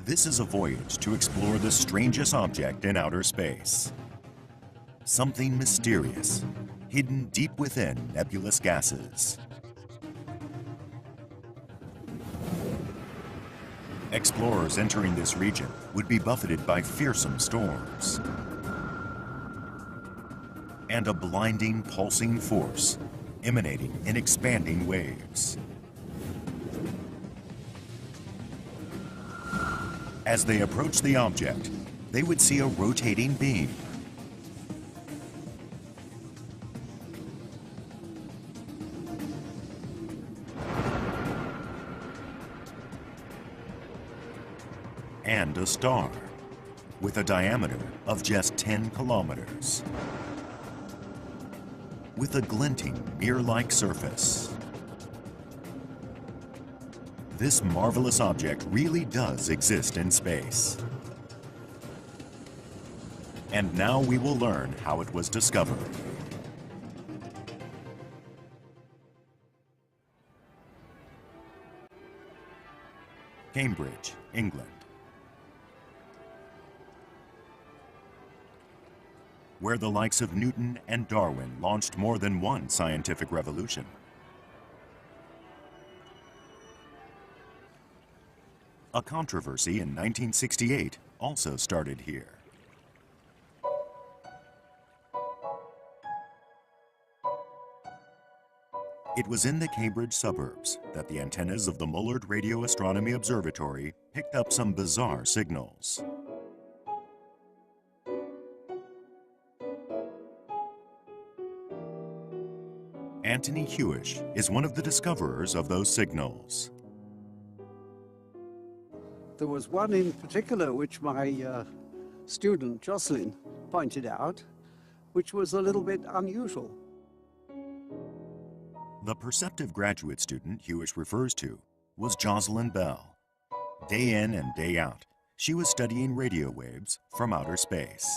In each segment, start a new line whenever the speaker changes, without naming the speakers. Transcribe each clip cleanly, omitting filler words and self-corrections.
This is a voyage to explore the strangest object in outer space. Something mysterious, hidden deep within nebulous gases. Explorers entering this region would be buffeted by fearsome storms and a blinding, pulsing force emanating in expanding waves. As they approach the object, they would see a rotating beam. And a star with a diameter of just 10 kilometers. With a glinting, mirror-like surface. This marvelous object really does exist in space. And now we will learn how it was discovered. Cambridge, England. Where the likes of Newton and Darwin launched more than one scientific revolution. A controversy in 1968 also started here. It was in the Cambridge suburbs that the antennas of the Mullard Radio Astronomy Observatory picked up some bizarre signals. Anthony Hewish is one of the discoverers of those signals.
There was one in particular which my student Jocelyn pointed out, which was a little bit unusual.
The perceptive graduate student Hewish refers to was Jocelyn Bell. Day in and day out, she was studying radio waves from outer space.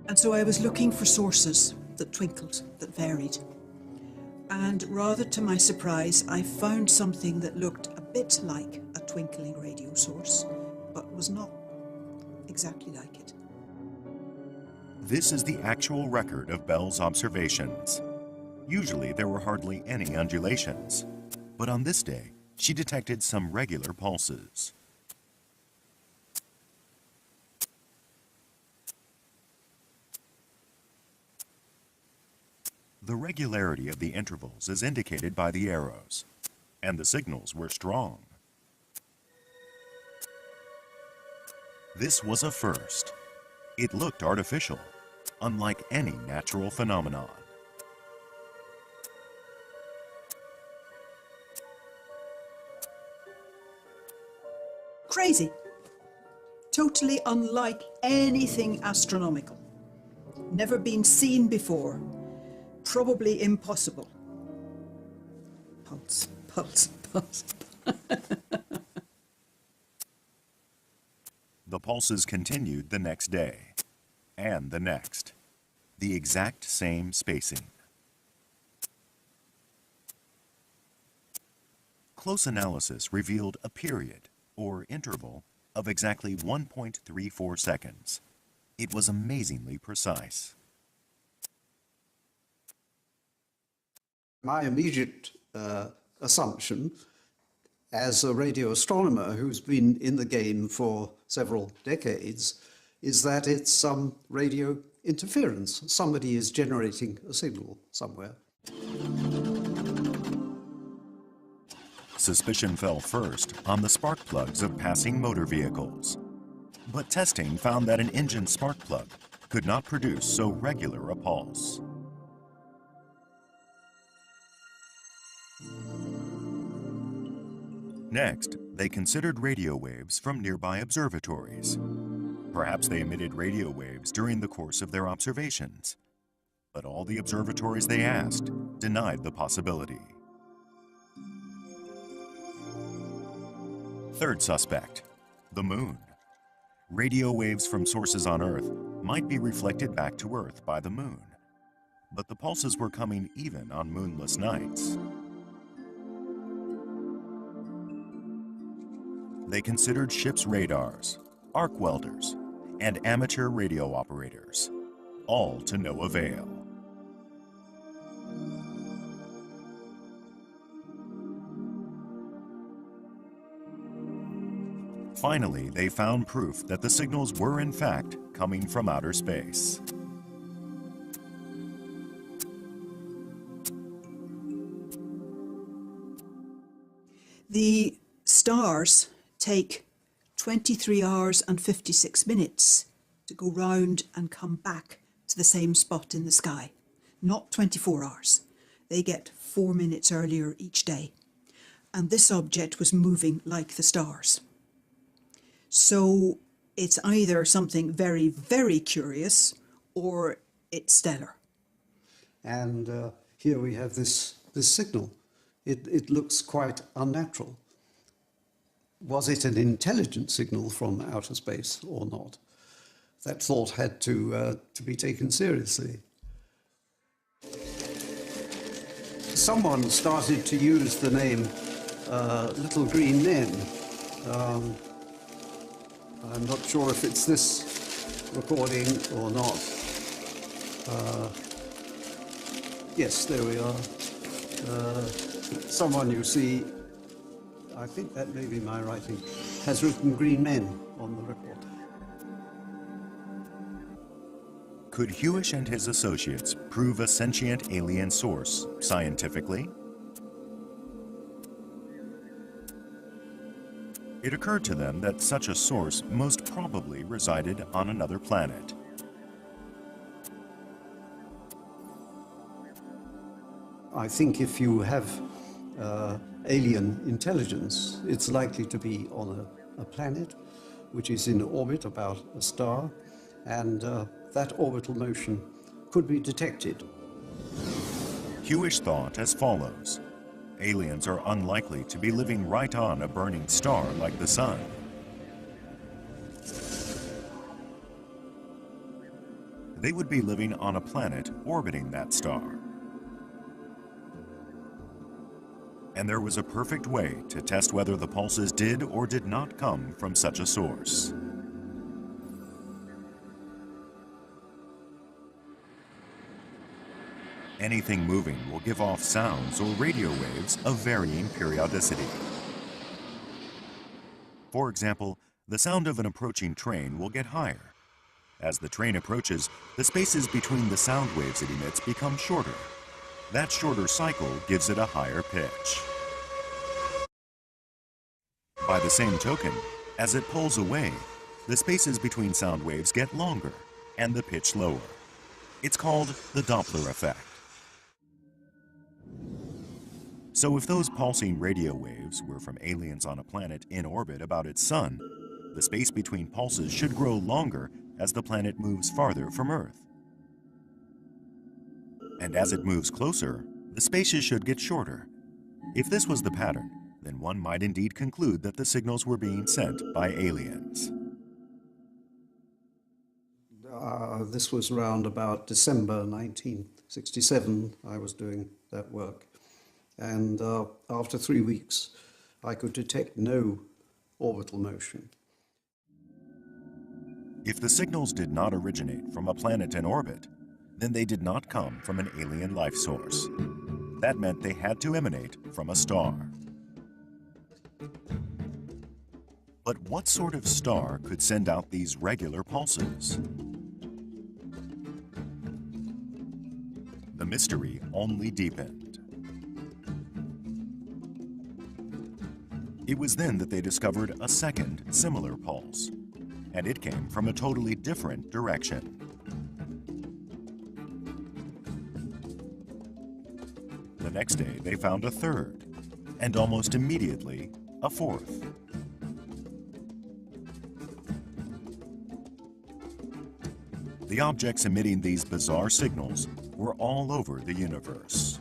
And so I was looking for sources that twinkled, that varied. And rather to my surprise, I found something that looked a bit like a twinkling radio source, but was not exactly like it.
This is the actual record of Bell's observations. Usually there were hardly any undulations, but on this day, she detected some regular pulses. The regularity of the intervals is indicated by the arrows, and the signals were strong. This was a first. It looked artificial, unlike any natural phenomenon.
Crazy. Totally unlike anything astronomical. Never been seen before. Probably impossible. Pulse, pulse, pulse.
The pulses continued the next day, and the next. The exact same spacing. Close analysis revealed a period, or interval, of exactly 1.34 seconds. It was amazingly precise.
My immediate assumption, as a radio astronomer who's been in the game for several decades, is that it's some radio interference. Somebody is generating a signal somewhere.
Suspicion fell first on the spark plugs of passing motor vehicles. But testing found that an engine spark plug could not produce so regular a pulse. Next, they considered radio waves from nearby observatories. Perhaps they emitted radio waves during the course of their observations. But all the observatories they asked denied the possibility. Third suspect, the moon. Radio waves from sources on Earth might be reflected back to Earth by the moon. But the pulses were coming even on moonless nights. they considered ship's radars, arc welders, and amateur radio operators, all to no avail. Finally, they found proof that the signals were in fact coming from outer space.
The stars take 23 hours and 56 minutes to go round and come back to the same spot in the sky. Not 24 hours. They get 4 minutes earlier each day. And this object was moving like the stars. So it's either something very, very curious or it's stellar.
And here we have this signal. It looks quite unnatural. Was it an intelligent signal from outer space or not? That thought had to be taken seriously. Someone started to use the name Little Green Men. I'm not sure if it's this recording or not. Yes, there we are. Someone, you see, I think that may be my writing, has written Green Men on the record.
Could Hewish and his associates prove a sentient alien source scientifically? It occurred to them that such a source most probably resided on another planet.
I think if you have alien intelligence, it's likely to be on a planet which is in orbit about a star, and that orbital motion could be detected.
Hewish thought as follows. Aliens are unlikely to be living right on a burning star like the sun. They would be living on a planet orbiting that star. And there was a perfect way to test whether the pulses did or did not come from such a source. Anything moving will give off sounds or radio waves of varying periodicity. For example, the sound of an approaching train will get higher. As the train approaches, the spaces between the sound waves it emits become shorter. That shorter cycle gives it a higher pitch. By the same token, as it pulls away, the spaces between sound waves get longer and the pitch lower. It's called the Doppler effect. So if those pulsing radio waves were from aliens on a planet in orbit about its sun, the space between pulses should grow longer as the planet moves farther from Earth. And as it moves closer, the spaces should get shorter. If this was the pattern, then one might indeed conclude that the signals were being sent by aliens.
This was around about December 1967 I was doing that work. And after 3 weeks, I could detect no orbital motion.
If the signals did not originate from a planet in orbit, then they did not come from an alien life source. That meant they had to emanate from a star. But what sort of star could send out these regular pulses? The mystery only deepened. It was then that they discovered a second, similar pulse, and it came from a totally different direction. The next day, they found a third, and almost immediately, a fourth. The objects emitting these bizarre signals were all over the universe.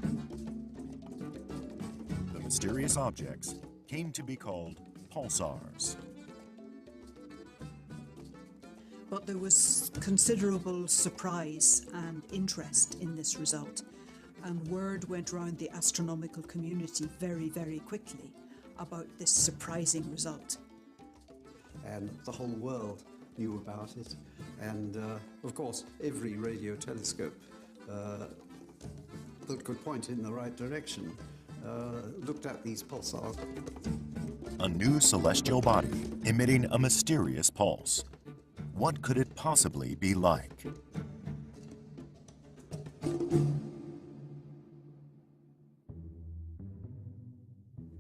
The mysterious objects came to be called pulsars.
But there was considerable surprise and interest in this result, and word went round the astronomical community very, very quickly about this surprising result.
and the whole world knew about it. And of course, every radio telescope that could point in the right direction looked at these pulsars.
A new celestial body emitting a mysterious pulse. What could it possibly be like?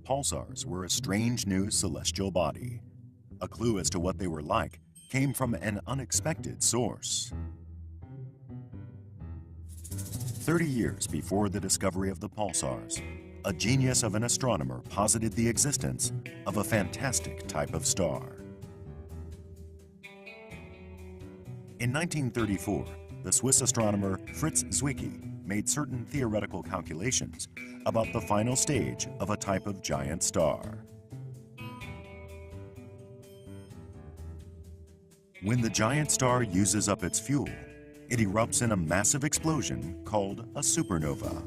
Pulsars were a strange new celestial body. A clue as to what they were like came from an unexpected source. 30 years before the discovery of the pulsars, a genius of an astronomer posited the existence of a fantastic type of star. In 1934, the Swiss astronomer Fritz Zwicky made certain theoretical calculations about the final stage of a type of giant star. When the giant star uses up its fuel, it erupts in a massive explosion called a supernova.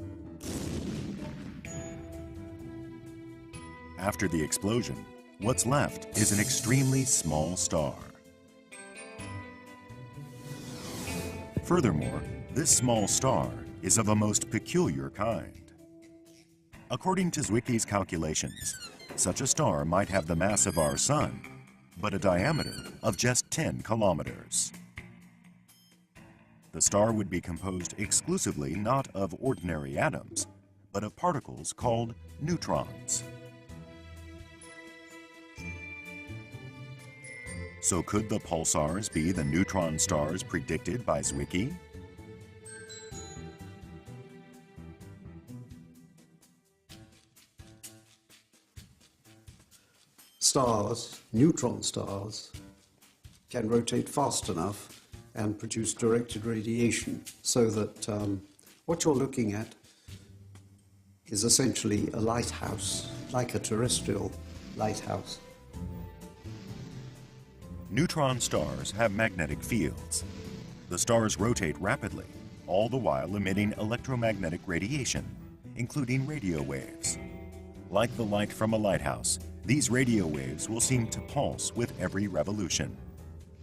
After the explosion, what's left is an extremely small star. Furthermore, this small star is of a most peculiar kind. According to Zwicky's calculations, such a star might have the mass of our Sun, but a diameter of just 10 kilometers. The star would be composed exclusively not of ordinary atoms, but of particles called neutrons. So could the pulsars be the neutron stars predicted by Zwicky?
Stars, neutron stars, can rotate fast enough and produce directed radiation so that what you're looking at is essentially a lighthouse, like a terrestrial lighthouse.
Neutron stars have magnetic fields. The stars rotate rapidly, all the while emitting electromagnetic radiation, including radio waves. Like the light from a lighthouse, these radio waves will seem to pulse with every revolution.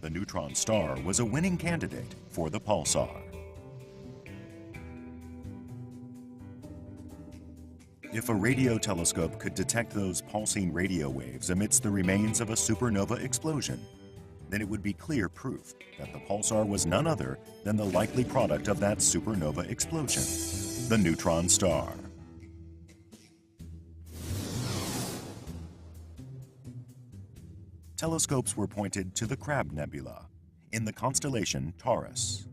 The neutron star was a winning candidate for the pulsar. If a radio telescope could detect those pulsing radio waves amidst the remains of a supernova explosion, then it would be clear proof that the pulsar was none other than the likely product of that supernova explosion, the neutron star. Telescopes were pointed to the Crab Nebula in the constellation Taurus.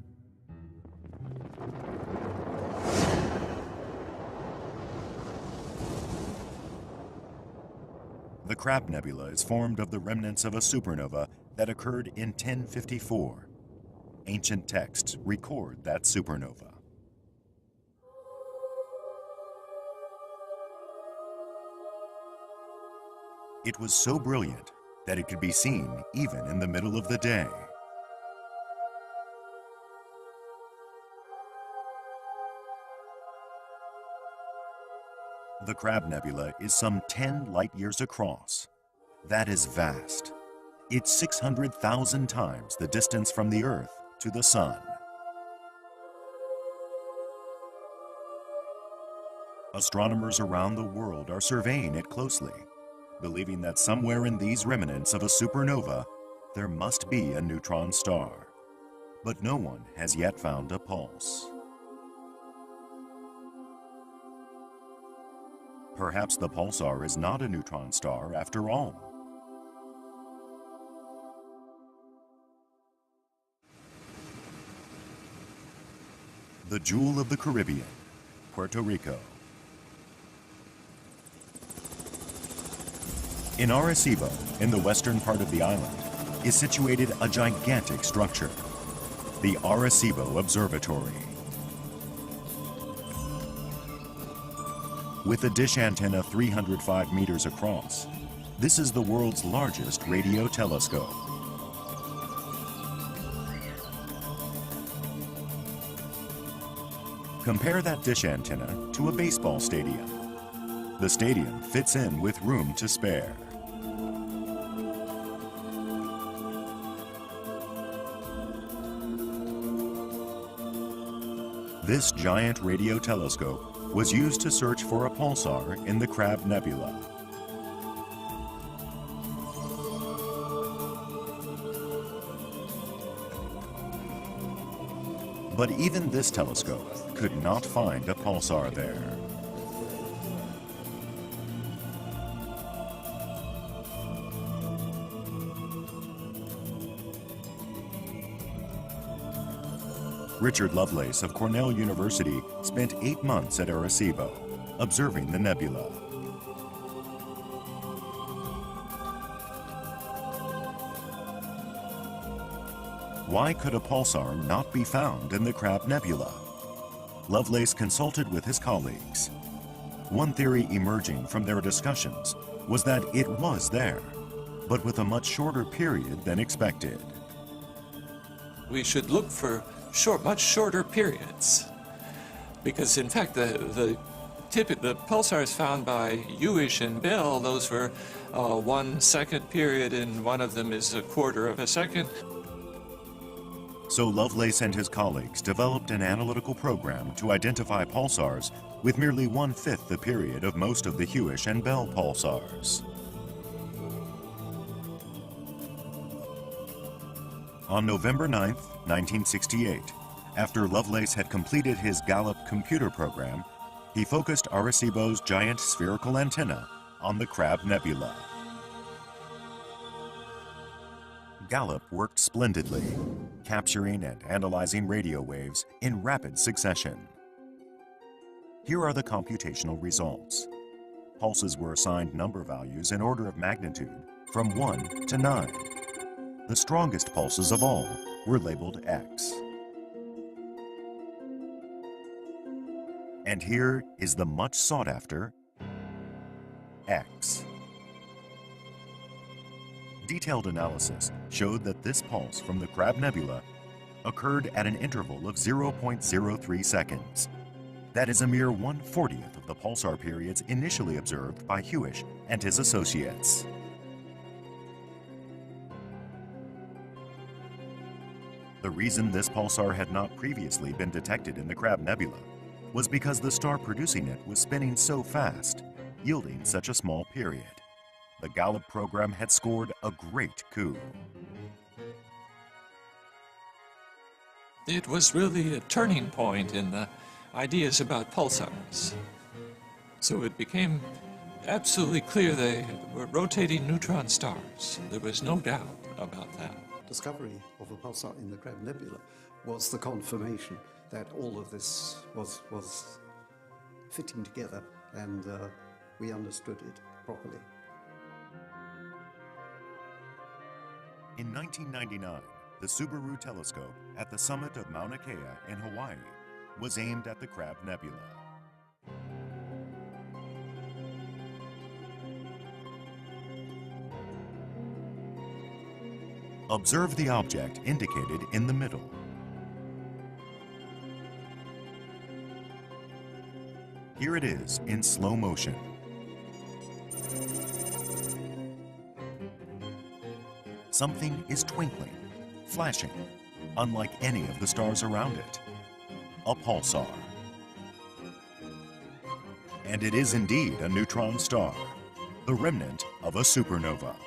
The Crab Nebula is formed of the remnants of a supernova that occurred in 1054. Ancient texts record that supernova. It was so brilliant that it could be seen even in the middle of the day. The Crab Nebula is some 10 light-years across. That is vast. It's 600,000 times the distance from the Earth to the Sun. Astronomers around the world are surveying it closely, believing that somewhere in these remnants of a supernova, there must be a neutron star. But no one has yet found a pulse. Perhaps the pulsar is not a neutron star after all. The Jewel of the Caribbean, Puerto Rico. In Arecibo, in the western part of the island, is situated a gigantic structure, the Arecibo Observatory. With a dish antenna 305 meters across, this is the world's largest radio telescope. Compare that dish antenna to a baseball stadium. The stadium fits in with room to spare. This giant radio telescope was used to search for a pulsar in the Crab Nebula. But even this telescope could not find a pulsar there. Richard Lovelace of Cornell University spent 8 months at Arecibo, observing the nebula. Why could a pulsar not be found in the Crab Nebula? Lovelace consulted with his colleagues. One theory emerging from their discussions was that it was there, but with a much shorter period than expected.
We should look for much shorter periods, because in fact the pulsars found by Hewish and Bell, those were 1 second period, and one of them is 1/4 of a second.
So Lovelace and his colleagues developed an analytical program to identify pulsars with merely 1/5 the period of most of the Hewish and Bell pulsars. On November 9, 1968, after Lovelace had completed his Gallup computer program, he focused Arecibo's giant spherical antenna on the Crab Nebula. Gallup worked splendidly, capturing and analyzing radio waves in rapid succession. Here are the computational results. Pulses were assigned number values in order of magnitude from 1 to 9. The strongest pulses of all were labeled X. And here is the much sought after X. Detailed analysis showed that this pulse from the Crab Nebula occurred at an interval of 0.03 seconds. That is a mere 1/40th of the pulsar periods initially observed by Hewish and his associates. The reason this pulsar had not previously been detected in the Crab Nebula was because the star producing it was spinning so fast, yielding such a small period. The Gallup program had scored a great coup.
It was really a turning point in the ideas about pulsars. So it became absolutely clear they were rotating neutron stars. There was no doubt about that.
Discovery of a pulsar in the Crab Nebula was the confirmation that all of this was fitting together, and we understood it properly.
In 1999, the Subaru telescope at the summit of Mauna Kea in Hawaii was aimed at the Crab Nebula. Observe the object indicated in the middle. Here it is in slow motion. Something is twinkling, flashing, unlike any of the stars around it. A pulsar. And it is indeed a neutron star, the remnant of a supernova.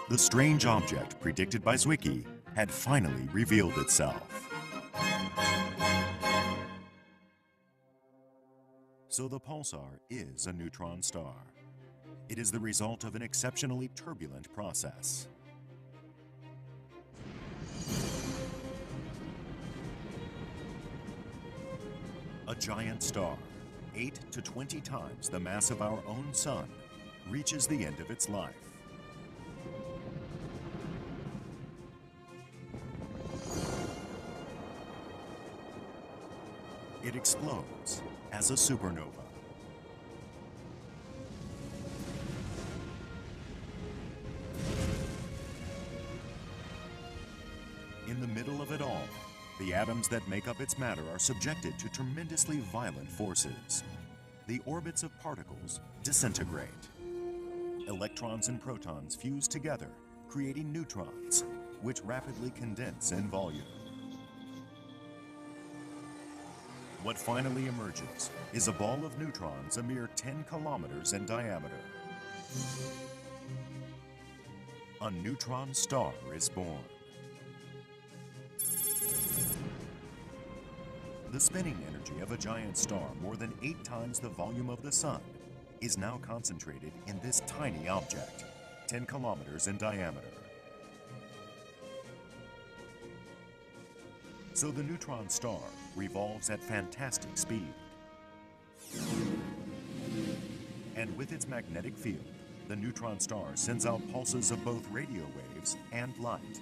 The strange object predicted by Zwicky had finally revealed itself. So the pulsar is a neutron star. It is the result of an exceptionally turbulent process. A giant star, 8 to 20 times the mass of our own sun, reaches the end of its life. It explodes as a supernova. In the middle of it all, the atoms that make up its matter are subjected to tremendously violent forces. The orbits of particles disintegrate. Electrons and protons fuse together, creating neutrons, which rapidly condense in volume. What finally emerges is a ball of neutrons a mere 10 kilometers in diameter. A neutron star is born. The spinning energy of a giant star more than 8 times the volume of the Sun is now concentrated in this tiny object, 10 kilometers in diameter. So the neutron star revolves at fantastic speed. And with its magnetic field, the neutron star sends out pulses of both radio waves and light.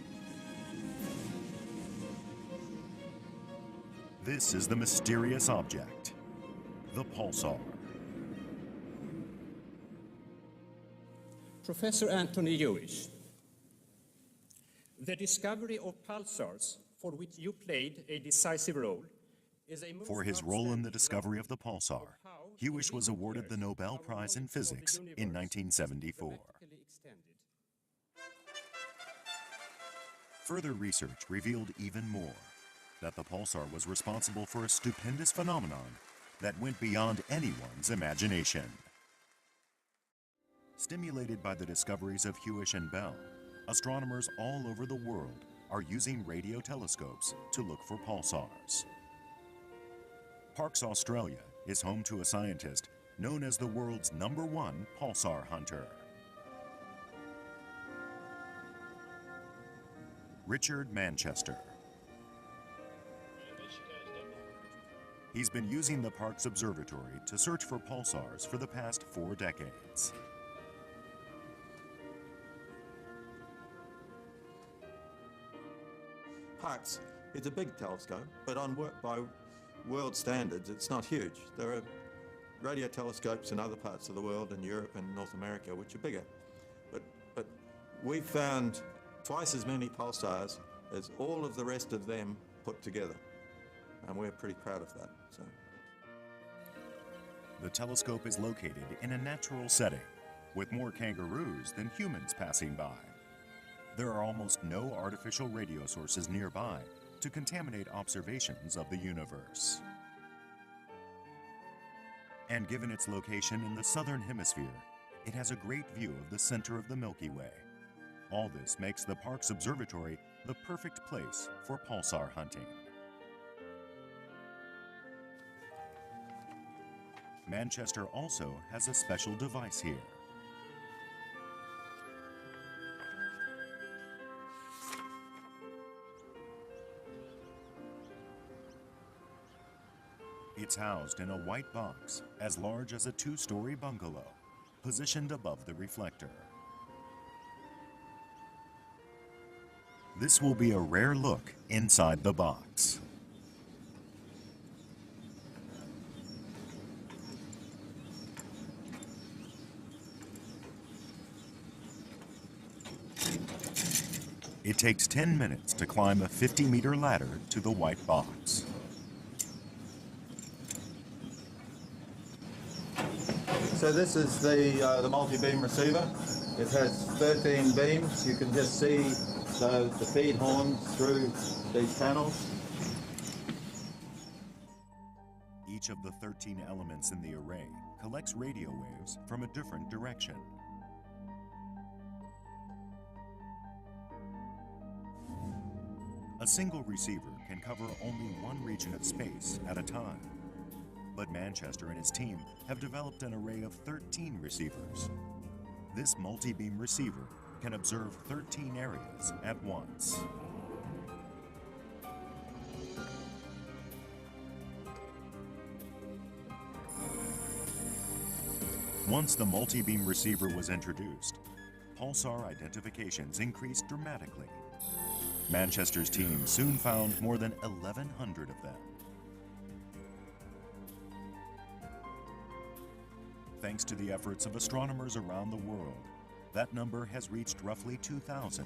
This is the mysterious object, the pulsar.
Professor Anthony Hewish, the discovery of pulsars, for which you played a decisive role, is a
For his role in the discovery of the pulsar, Hewish was awarded the Nobel Prize in Physics in 1974. Further research revealed even more, that the pulsar was responsible for a stupendous phenomenon that went beyond anyone's imagination. Stimulated by the discoveries of Hewish and Bell, astronomers all over the world are using radio telescopes to look for pulsars. Parkes, Australia is home to a scientist known as the world's #1 pulsar hunter. Richard Manchester. He's been using the Parkes Observatory to search for pulsars for the past 4 decades.
Parkes, it's a big telescope, but by world standards, it's not huge. There are radio telescopes in other parts of the world, in Europe and North America, which are bigger. But we've found twice as many pulsars as all of the rest of them put together. And we're pretty proud of that. So.
The telescope is located in a natural setting, with more kangaroos than humans passing by. There are almost no artificial radio sources nearby to contaminate observations of the universe. And given its location in the southern hemisphere, it has a great view of the center of the Milky Way. All this makes the Parkes Observatory the perfect place for pulsar hunting. Manchester also has a special device here. It's housed in a white box as large as a 2-story bungalow, positioned above the reflector. This will be a rare look inside the box. It takes 10 minutes to climb a 50-meter ladder to the white box.
So this is the multi-beam receiver. It has 13 beams. You can just see the feed horns through these panels.
Each of the 13 elements in the array collects radio waves from a different direction. A single receiver can cover only one region of space at a time. But Manchester and his team have developed an array of 13 receivers. This multi-beam receiver can observe 13 areas at once. Once the multi-beam receiver was introduced, pulsar identifications increased dramatically. Manchester's team soon found more than 1,100 of them. Thanks to the efforts of astronomers around the world, that number has reached roughly 2,000.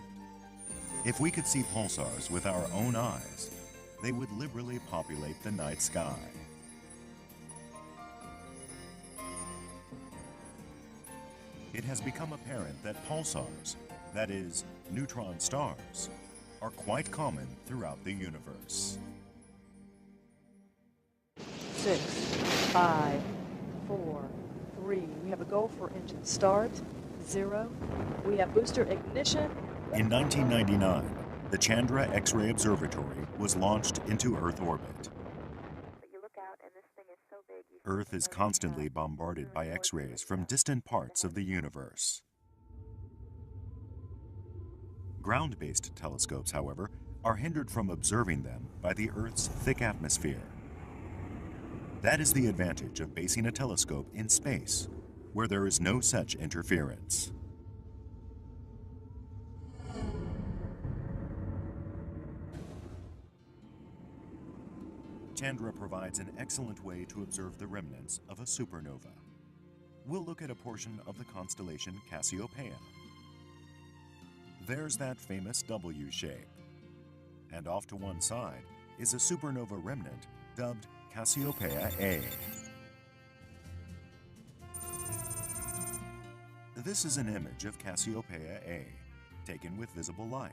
If we could see pulsars with our own eyes, they would liberally populate the night sky. It has become apparent that pulsars, that is, neutron stars, are quite common throughout the universe.
6, 5, 4, 3. We have a go for engine start. 0. We have booster ignition.
In 1999, the Chandra X-ray Observatory was launched into Earth orbit. Earth is constantly bombarded by X-rays from distant parts of the universe. Ground-based telescopes, however, are hindered from observing them by the Earth's thick atmosphere. That is the advantage of basing a telescope in space, where there is no such interference. Chandra provides an excellent way to observe the remnants of a supernova. We'll look at a portion of the constellation Cassiopeia. There's that famous W shape. And off to one side is a supernova remnant dubbed Cassiopeia A. This is an image of Cassiopeia A, taken with visible light.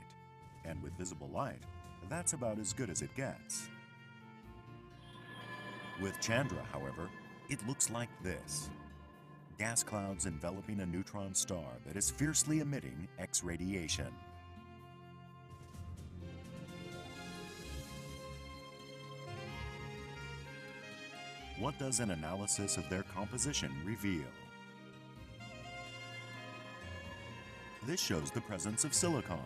And with visible light, that's about as good as it gets. With Chandra, however, it looks like this. Gas clouds enveloping a neutron star that is fiercely emitting X radiation. What does an analysis of their composition reveal? This shows the presence of silicon.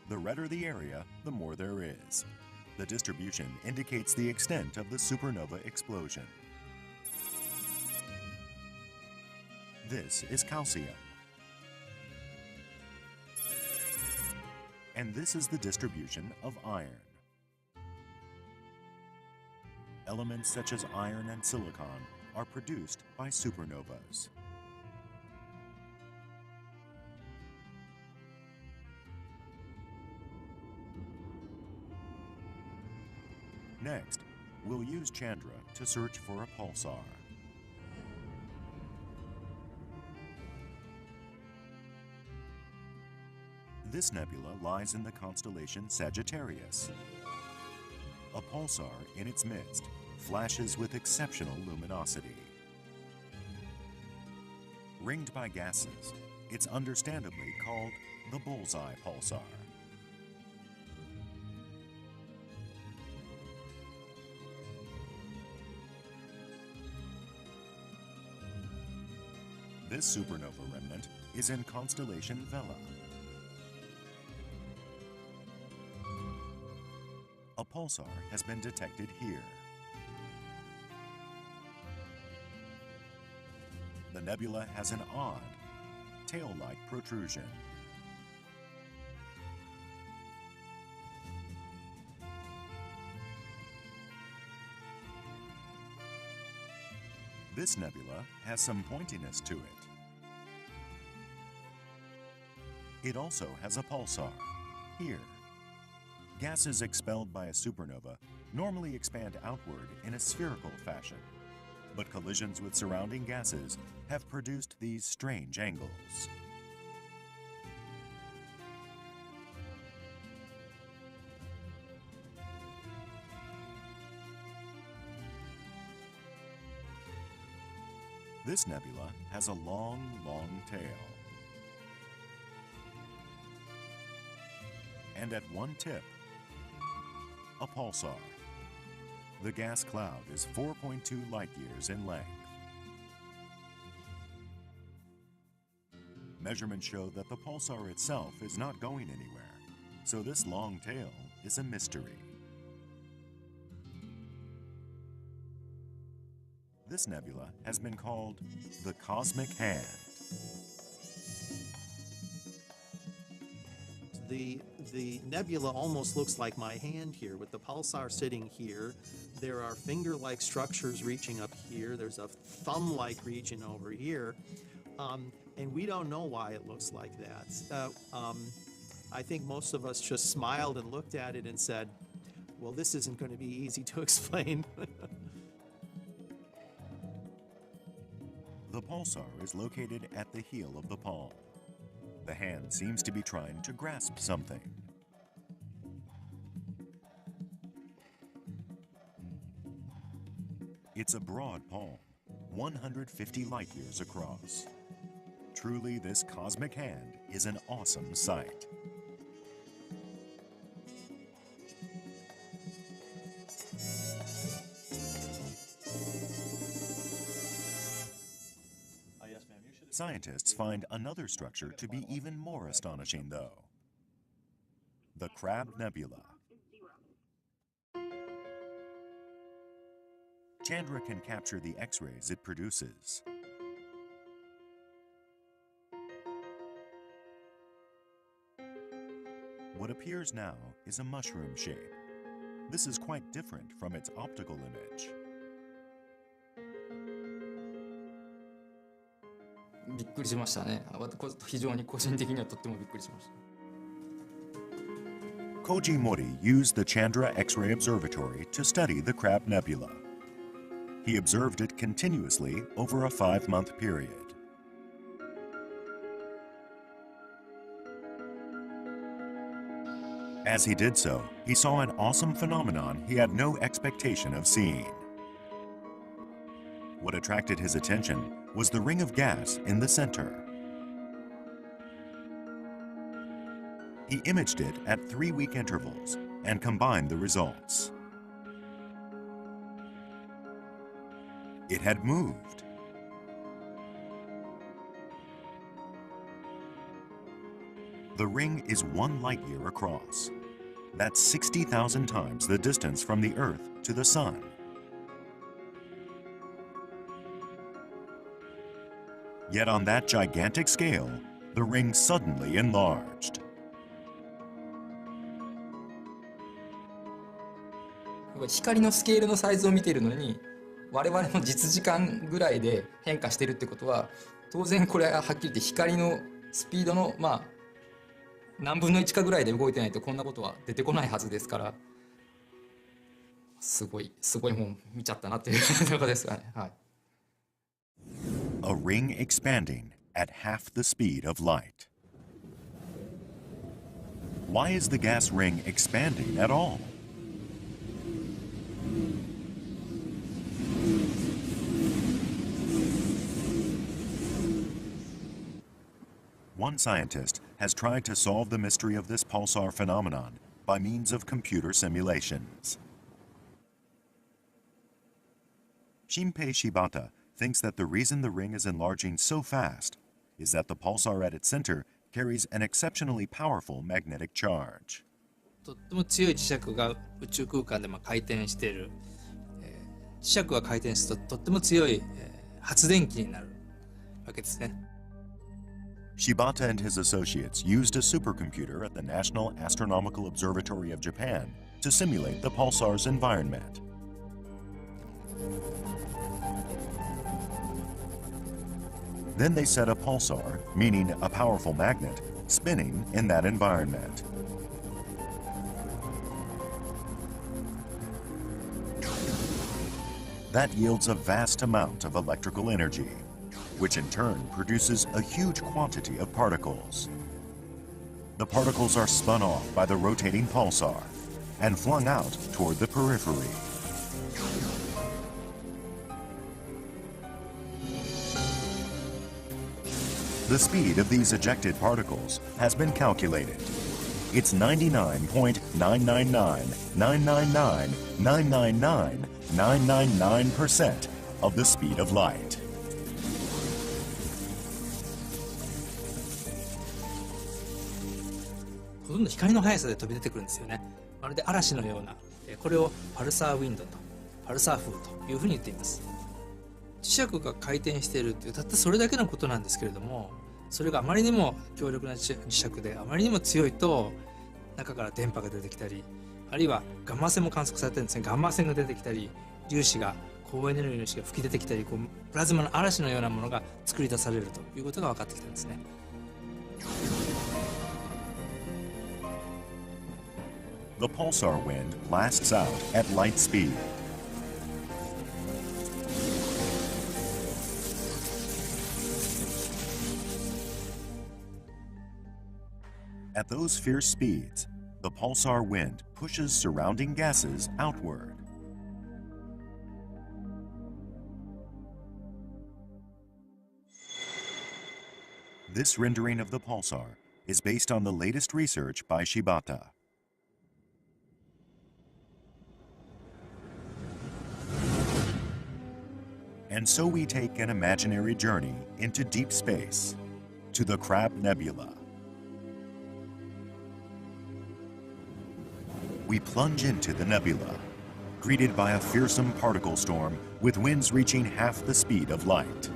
The redder the area, the more there is. The distribution indicates the extent of the supernova explosion. This is calcium. And this is the distribution of iron. Elements such as iron and silicon are produced by supernovas. Next, we'll use Chandra to search for a pulsar. This nebula lies in the constellation Sagittarius. A pulsar in its midst flashes with exceptional luminosity. Ringed by gases, it's understandably called the bullseye pulsar. This supernova remnant is in constellation Vela. A pulsar has been detected here. The nebula has an odd, tail-like protrusion. This nebula has some pointiness to it. It also has a pulsar, here. Gases expelled by a supernova normally expand outward in a spherical fashion, but collisions with surrounding gases have produced these strange angles. This nebula has a long, long tail. And at one tip, a pulsar. The gas cloud is 4.2 light-years in length. Measurements show that the pulsar itself is not going anywhere, so this long tail is a mystery. This nebula has been called the Cosmic Hand.
The nebula almost looks like my hand here, with the pulsar sitting here. There are finger-like structures reaching up here. There's a thumb-like region over here. And we don't know why it looks like that. I think most of us just smiled and looked at it and said, well, this isn't going to be easy to explain.
The pulsar is located at the heel of the palm. The hand seems to be trying to grasp something. It's a broad palm, 150 light years across. Truly, this cosmic hand is an awesome sight. Scientists find another structure to be even more astonishing, though. The Crab Nebula. Chandra can capture the X-rays it produces. What appears now is a mushroom shape. This is quite different from its optical image.
びっくりしましたね。非常に個人的にはとってもびっくりしました。
Koji Mori used the Chandra X-ray Observatory to study the Crab Nebula. He observed it continuously over a 5-month period. As he did so, he saw an awesome phenomenon he had no expectation of seeing. What attracted his attention was the ring of gas in the center. He imaged it at 3-week intervals and combined the results. It had moved. The ring is 1 light year across. That's 60,000 times the distance from the Earth to the Sun. Yet on that gigantic scale, the ring suddenly enlarged.
光のスケールのサイズを見ているのに、我々の実時間ぐらいで変化しているってことは、当然これははっきり言って光のスピードの何分の1かぐらいで動いてないとこんなことは出てこないはずですから、すごいもん見ちゃったなっていうところですかね。はい。
A ring expanding at half the speed of light. Why is the gas ring expanding at all? One scientist has tried to solve the mystery of this pulsar phenomenon by means of computer simulations. Shinpei Shibata thinks that the reason the ring is enlarging so fast is that the pulsar at its center carries an exceptionally powerful magnetic charge.
とっても強い磁石が宇宙空間で回転している。磁石が回転するととっても強い発電機になるわけですね。
Shibata and his associates used a supercomputer at the National Astronomical Observatory of Japan to simulate the pulsar's environment. Then they set a pulsar, meaning a powerful magnet, spinning in that environment. That yields a vast amount of electrical energy, which in turn produces a huge quantity of particles. The particles are spun off by the rotating pulsar and flung out toward the periphery. The speed of these ejected particles has been calculated. It's 99.999999999% of the speed of light.
ほとんど光の速さで飛び出てくるんですよね。まるで嵐のような、これをパルサーウィンドとパルサー風というふうに言っています。磁石が回転しているというたったそれだけのことなんですけれども、それがあまりにも強力な磁石であまりにも強いと中から電波が出てきたり、あるいはガンマ線も観測されてるんですね。ガンマ線が出てきたり、粒子が高エネルギーの粒子が吹き出てきたり、プラズマの嵐のようなものが作り出されるということが分かってきたんですね。
The pulsar wind blasts out at light speed. At those fierce speeds, the pulsar wind pushes surrounding gases outward. This rendering of the pulsar is based on the latest research by Shibata. And so we take an imaginary journey into deep space, to the Crab Nebula. We plunge into the nebula, greeted by a fearsome particle storm with winds reaching half the speed of light.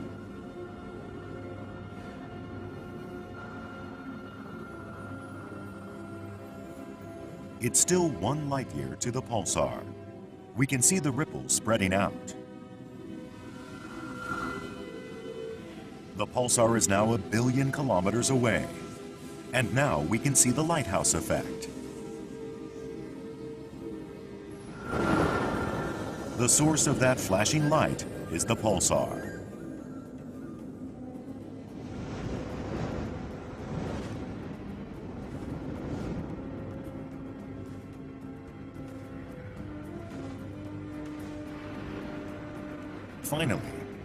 It's still 1 light year to the pulsar. We can see the ripples spreading out. The pulsar is now 1 billion kilometers away, and now we can see the lighthouse effect. The source of that flashing light is the pulsar. Finally,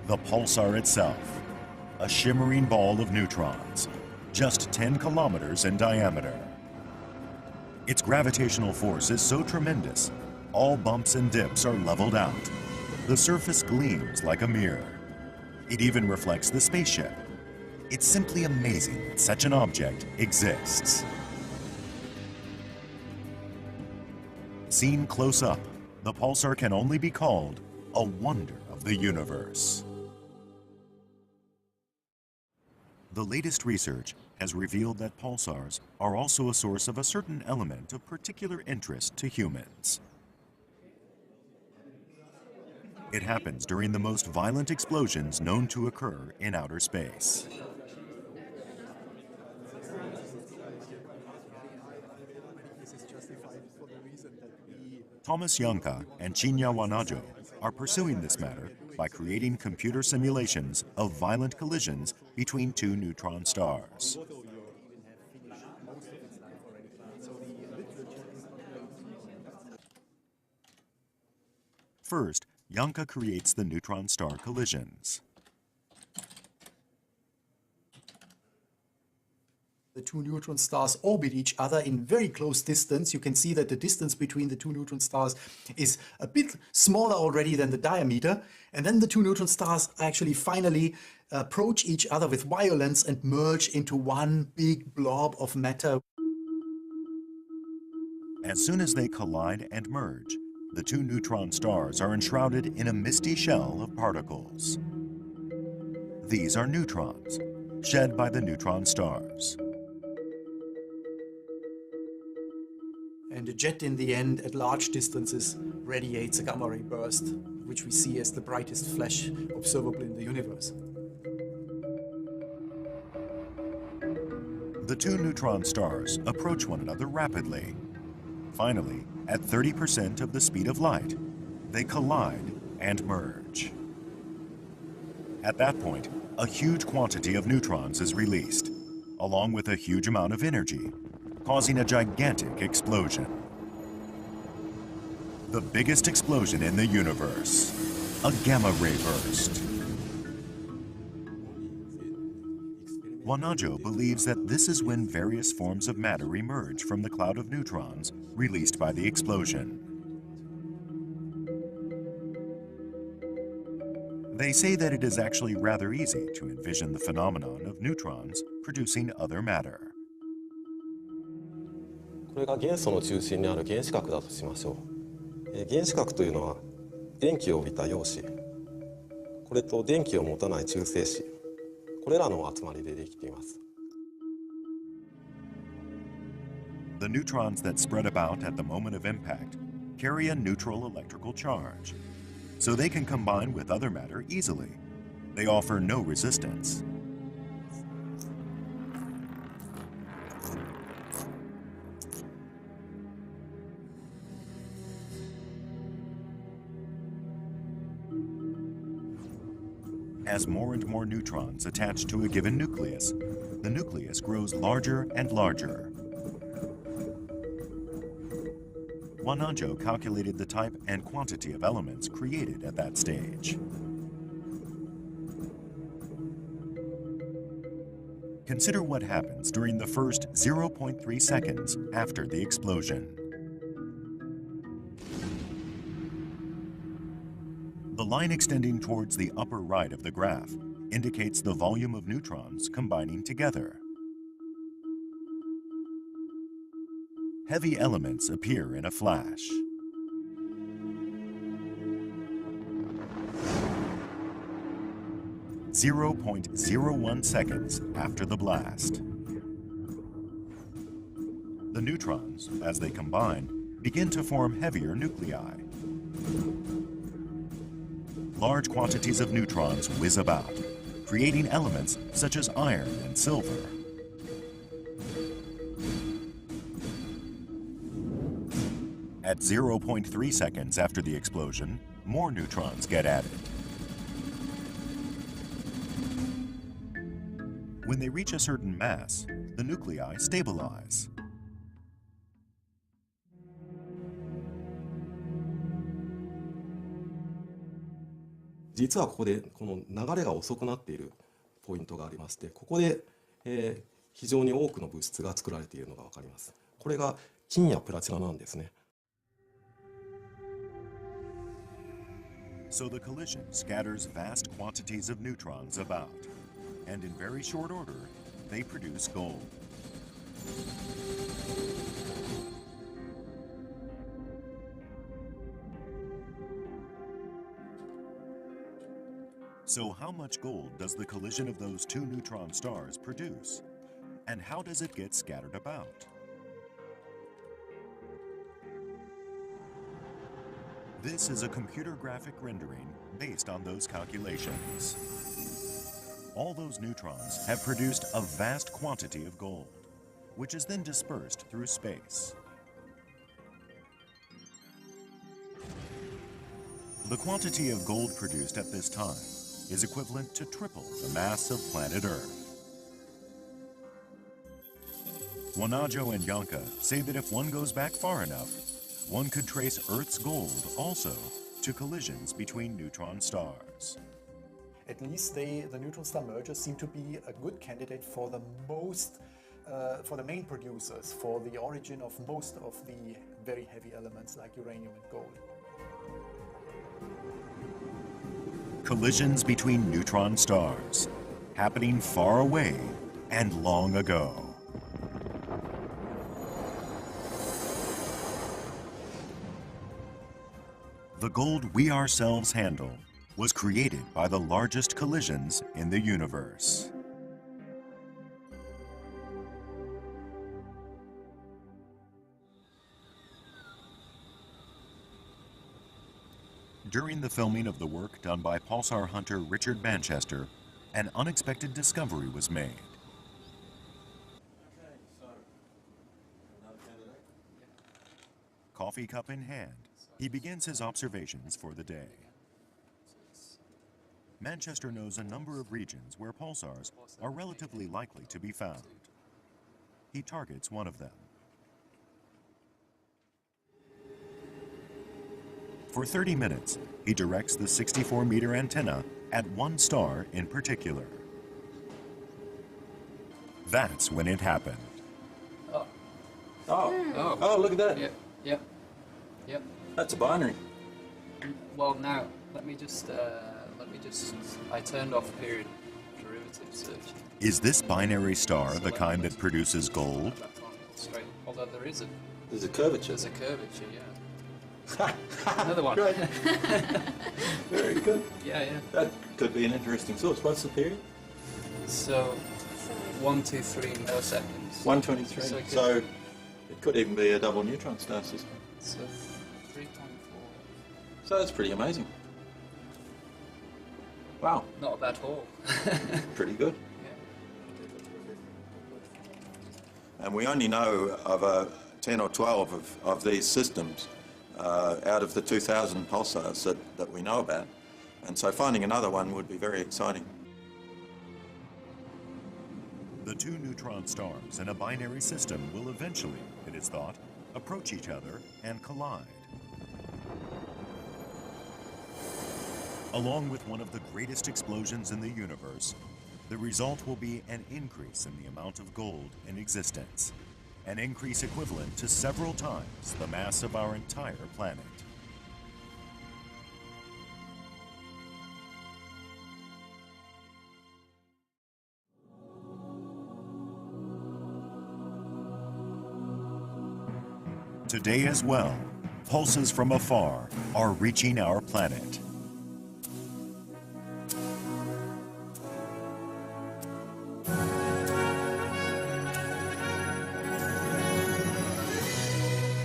the pulsar itself, a shimmering ball of neutrons, just 10 kilometers in diameter. Its gravitational force is so tremendous, all bumps and dips are leveled out. The surface gleams like a mirror. It even reflects the spaceship. It's simply amazing that such an object exists. Seen close up, the pulsar can only be called a wonder of the universe. The latest research has revealed that pulsars are also a source of a certain element of particular interest to humans. It happens during the most violent explosions known to occur in outer space. Thomas Janka and Shinya Wanajo are pursuing this matter by creating computer simulations of violent collisions between 2 neutron stars. First, Janka creates the neutron star collisions.
The 2 neutron stars orbit each other in very close distance. You can see that the distance between the 2 neutron stars is a bit smaller already than the diameter. And then the 2 neutron stars actually finally approach each other with violence and merge into one big blob of matter.
As soon as they collide and merge, the 2 neutron stars are enshrouded in a misty shell of particles. These are neutrons, shed by the neutron stars.
And the jet in the end, at large distances, radiates a gamma ray burst, which we see as the brightest flash observable in the universe.
The 2 neutron stars approach one another rapidly. Finally, at 30% of the speed of light, they collide and merge. At that point, a huge quantity of neutrons is released, along with a huge amount of energy, causing a gigantic explosion. The biggest explosion in the universe, a gamma ray burst. Wanajo believes that this is when various forms of matter emerge from the cloud of neutrons released by the explosion. They say that it is actually rather easy to envision the phenomenon of neutrons producing other matter.
これが元素の中心にある原子核だとしましょう。原子核というのは電気を帯びた陽子、これと電気を持たない中性子、これらの集まりでできています。
The neutrons that spread about at the moment of impact carry a neutral electrical charge, so they can combine with other matter easily. They offer no resistance. As more and more neutrons attach to a given nucleus, the nucleus grows larger and larger. Wanajo calculated the type and quantity of elements created at that stage. Consider what happens during the first 0.3 seconds after the explosion. The line extending towards the upper right of the graph indicates the volume of neutrons combining together. Heavy elements appear in a flash. .01 seconds after the blast. The neutrons, as they combine, begin to form heavier nuclei. Large quantities of neutrons whiz about, creating elements such as iron and silver. At 0.3 seconds after the explosion, more neutrons get added. When they reach a certain mass, the nuclei stabilize.
実はここでこの流れが遅くなっているポイントがありまして、ここで、非常に多くの物質が作られているのが分かります。これが金やプラチナなんですね。
So the collision scatters vast quantities of neutrons about, and in very short order, they produce gold. So how much gold does the collision of those two neutron stars produce? And how does it get scattered about? This is a computer graphic rendering based on those calculations. All those neutrons have produced a vast quantity of gold, which is then dispersed through space. The quantity of gold produced at this time is equivalent to triple the mass of planet Earth. Wanajo and Yanka say that if one goes back far enough, one could trace Earth's gold also to collisions between neutron stars.
At least the neutron star mergers seem to be a good candidate for the main producers, for the origin of most of the very heavy elements like uranium and gold.
Collisions between neutron stars, happening far away and long ago. The gold we ourselves handle was created by the largest collisions in the universe. During the filming of the work done by pulsar hunter Richard Manchester, an unexpected discovery was made. Coffee cup in hand, he begins his observations for the day. Manchester knows a number of regions where pulsars are relatively likely to be found. He targets one of them. For 30 minutes, he directs the 64-meter antenna at one star in particular. That's when it happened.
Oh,
look at that.
Yep.
That's a binary.
Well, now, let me just, I turned off period derivative search.
Is this binary star the kind that produces gold?
Straight, although there's
a curvature.
There's a curvature, yeah. Another one.
Great. Very good.
Yeah.
That could be an interesting source. What's the period?
So, 123 milliseconds.
123. So it could even be a double neutron star system.
So 3.4.
So that's pretty amazing. Wow.
Not bad haul.
Pretty good.
Yeah.
And we only know of 10 or 12 of these systems out of the 2,000 pulsars that we know about. And so finding another one would be very exciting.
The two neutron stars in a binary system will eventually, it is thought, approach each other and collide. Along with one of the greatest explosions in the universe, The result will be an increase in the amount of gold in existence, an increase equivalent to several times the mass of our entire planet. Today as well, pulses from afar are reaching our planet.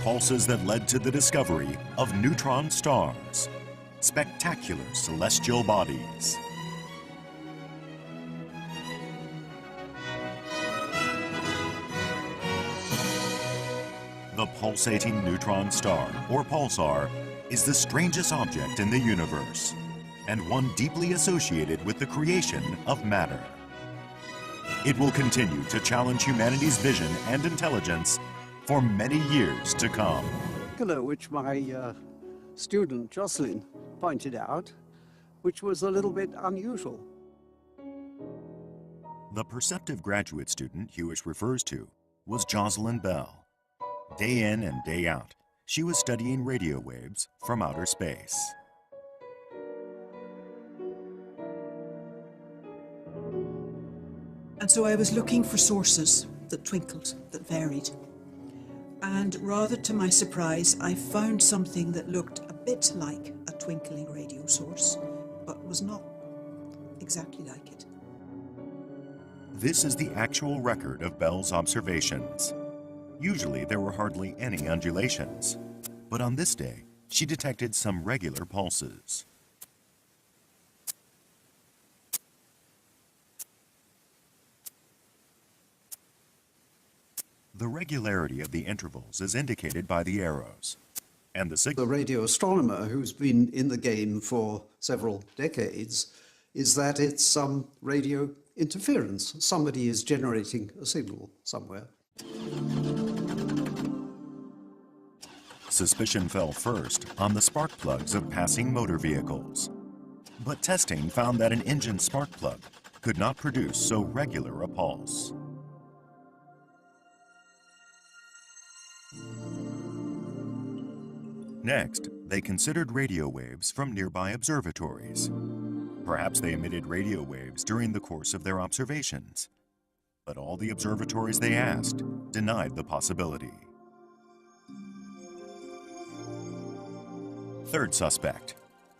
Pulses that led to the discovery of neutron stars, spectacular celestial bodies. The pulsating neutron star, or pulsar, is the strangest object in the universe, and one deeply associated with the creation of matter. It will continue to challenge humanity's vision and intelligence for many years to come.
Which my student Jocelyn pointed out, which was a little bit unusual.
The perceptive graduate student Hewish refers to was Jocelyn Bell. Day in and day out, she was studying radio waves from outer space.
And so I was looking for sources that twinkled, that varied. And rather to my surprise, I found something that looked a bit like a twinkling radio source, but was not exactly like it.
This is the actual record of Bell's observations. Usually there were hardly any undulations, but on this day, she detected some regular pulses. The regularity of the intervals is indicated by the arrows, and
The radio astronomer who's been in the game for several decades is that it's some radio interference. Somebody is generating a signal somewhere.
Suspicion fell first on the spark plugs of passing motor vehicles, but testing found that an engine spark plug could not produce so regular a pulse. Next, they considered radio waves from nearby observatories. Perhaps they emitted radio waves during the course of their observations, but all the observatories they asked denied the possibility. Third suspect,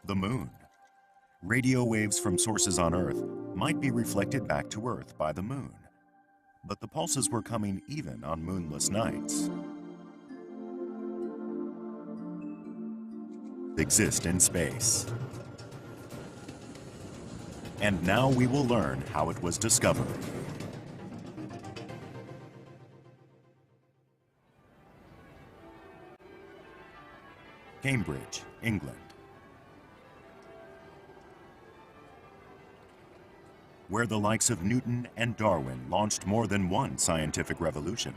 the moon. Radio waves from sources on Earth might be reflected back to Earth by the moon, but the pulses were coming even on moonless nights. Exist in space. And now we will learn how it was discovered. Cambridge, England. Where the likes of Newton and Darwin launched more than one scientific revolution.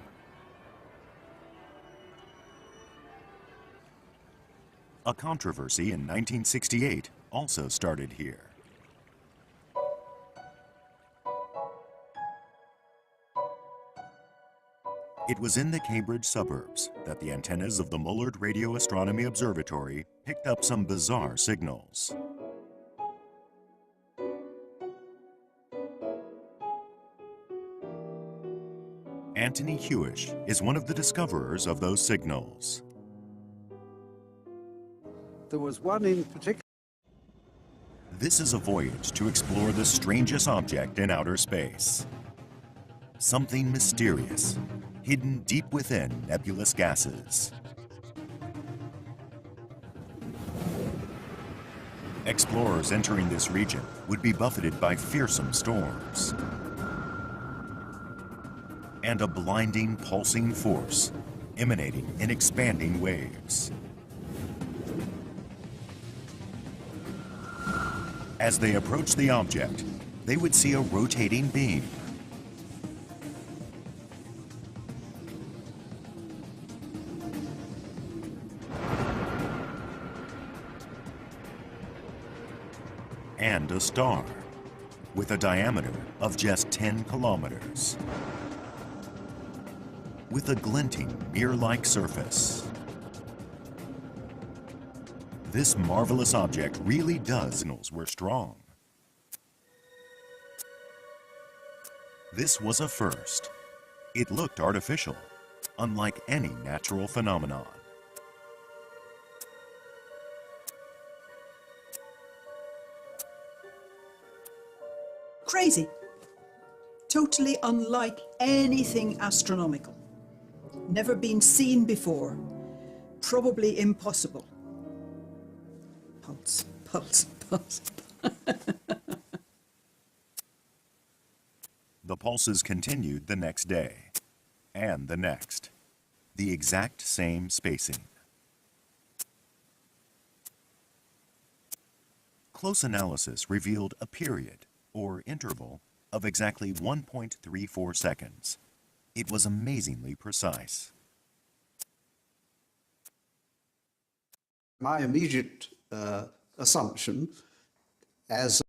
A controversy in 1968 also started here. It was in the Cambridge suburbs that the antennas of the Mullard Radio Astronomy Observatory picked up some bizarre signals. Anthony Hewish is one of the discoverers of those signals.
There was one in particular.
This is a voyage to explore the strangest object in outer space. Something mysterious, hidden deep within nebulous gases. Explorers entering this region would be buffeted by fearsome storms and a blinding, pulsing force emanating in expanding waves. As they approached the object, they would see a rotating beam. And a star. with a diameter of just 10 kilometers, with a glinting mirror-like surface. This marvelous object really does signals were strong. This was a first. It looked artificial, unlike any natural phenomenon.
Crazy. Totally unlike anything astronomical. Never been seen before. Probably impossible. Pulse, pulse, pulse.
The pulses continued the next day, and the next. The exact same spacing. Close analysis revealed a period, or interval, of exactly 1.34 seconds. It was amazingly precise.
My immediate assumption, as